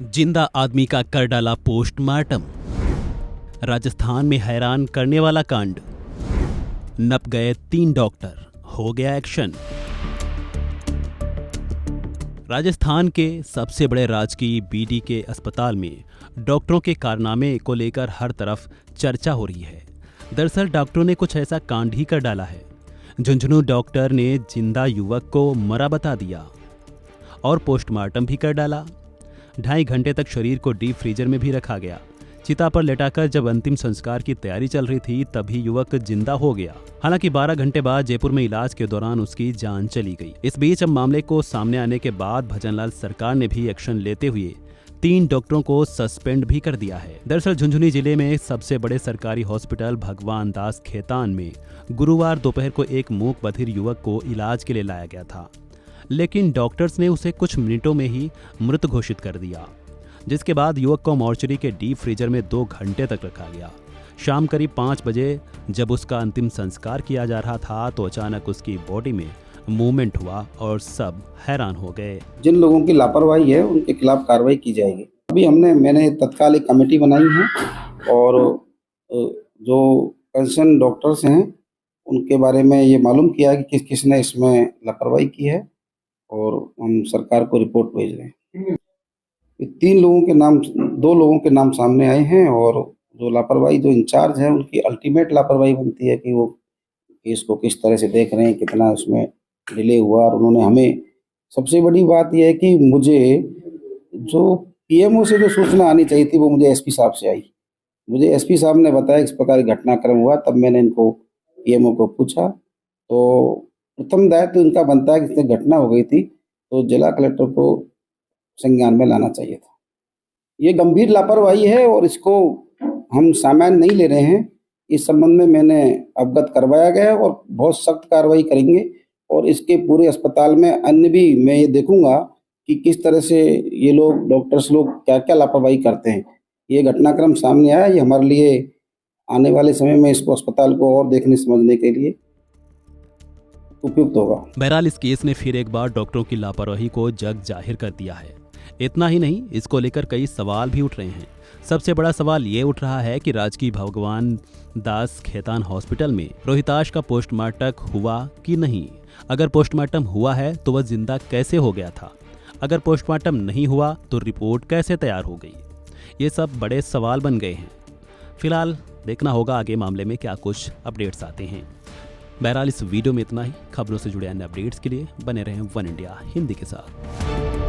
जिंदा आदमी का कर डाला पोस्टमार्टम। राजस्थान में हैरान करने वाला कांड। नप गए 3 डॉक्टर, हो गया एक्शन। राजस्थान के सबसे बड़े राजकीय बीडी के अस्पताल में डॉक्टरों के कारनामे को लेकर हर तरफ चर्चा हो रही है। दरअसल डॉक्टरों ने कुछ ऐसा कांड ही कर डाला है। झुंझुनू डॉक्टर ने जिंदा युवक को मरा बता दिया और पोस्टमार्टम भी कर डाला। 2.5 घंटे तक शरीर को डीप फ्रीजर में भी रखा गया। चिता पर लेटाकर जब अंतिम संस्कार की तैयारी चल रही थी तभी युवक जिंदा हो गया। हालांकि 12 घंटे बाद जयपुर में इलाज के दौरान उसकी जान चली गई। इस बीच अब मामले को सामने आने के बाद भजनलाल सरकार ने भी एक्शन लेते हुए 3 डॉक्टरों को सस्पेंड भी कर दिया है। दरअसल झुंझुनू जिले में सबसे बड़े सरकारी हॉस्पिटल भगवान दास खेतान में गुरुवार दोपहर को एक मूक बधिर युवक को इलाज के लिए लाया गया था, लेकिन डॉक्टर्स ने उसे कुछ मिनटों में ही मृत घोषित कर दिया, जिसके बाद युवक को मॉर्चरी के डीप फ्रीजर में 2 घंटे तक रखा गया। शाम करीब 5 बजे जब उसका अंतिम संस्कार किया जा रहा था तो अचानक उसकी बॉडी में मूवमेंट हुआ और सब हैरान हो गए। जिन लोगों की लापरवाही है उनके खिलाफ कार्रवाई की जाएगी। अभी मैंने तत्काल एक कमेटी बनाई है और जो कंसर्न डॉक्टर्स हैं उनके बारे में ये मालूम किया है कि किस किसने इसमें लापरवाही की है और हम सरकार को रिपोर्ट भेज रहे हैं। 3 लोगों के नाम, 2 लोगों के नाम सामने आए हैं और जो लापरवाही जो इंचार्ज है उनकी अल्टीमेट लापरवाही बनती है कि वो केस को किस तरह से देख रहे हैं, कितना उसमें डिले हुआ। और उन्होंने हमें, सबसे बड़ी बात यह है कि मुझे जो पीएमओ से जो सूचना आनी चाहिए थी वो मुझे एसपी साहब से आई। मुझे एसपी साहब ने बताया इस प्रकार घटनाक्रम हुआ, तब मैंने इनको पीएमओ को पूछा तो प्रथम दायित्व तो इनका बनता है कि घटना हो गई थी तो जिला कलेक्टर को संज्ञान में लाना चाहिए था। ये गंभीर लापरवाही है और इसको हम सामान्य नहीं ले रहे हैं। इस संबंध में मैंने अवगत करवाया गया और बहुत सख्त कार्रवाई करेंगे और इसके पूरे अस्पताल में अन्य भी मैं ये देखूंगा कि किस तरह से ये लोग डॉक्टर्स लोग क्या क्या लापरवाही करते हैं। ये घटनाक्रम सामने आया, ये हमारे लिए आने वाले समय में इसको अस्पताल को और देखने समझने के लिए उपयुक्त होगा। बहरहाल इस केस ने फिर एक बार डॉक्टरों की लापरवाही को जग जाहिर कर दिया है। इतना ही नहीं, इसको लेकर कई सवाल भी उठ रहे हैं। सबसे बड़ा सवाल ये उठ रहा है कि राजकीय भगवान दास खेतान हॉस्पिटल में रोहिताश का पोस्टमार्टम हुआ कि नहीं। अगर पोस्टमार्टम हुआ है तो वह जिंदा कैसे हो गया था? अगर पोस्टमार्टम नहीं हुआ तो रिपोर्ट कैसे तैयार हो गई? ये सब बड़े सवाल बन गए हैं। फिलहाल देखना होगा आगे मामले में क्या कुछ अपडेट्स आते हैं। बहरहाल इस वीडियो में इतना ही। खबरों से जुड़े अन्य अपडेट्स के लिए बने रहें वन इंडिया हिंदी के साथ।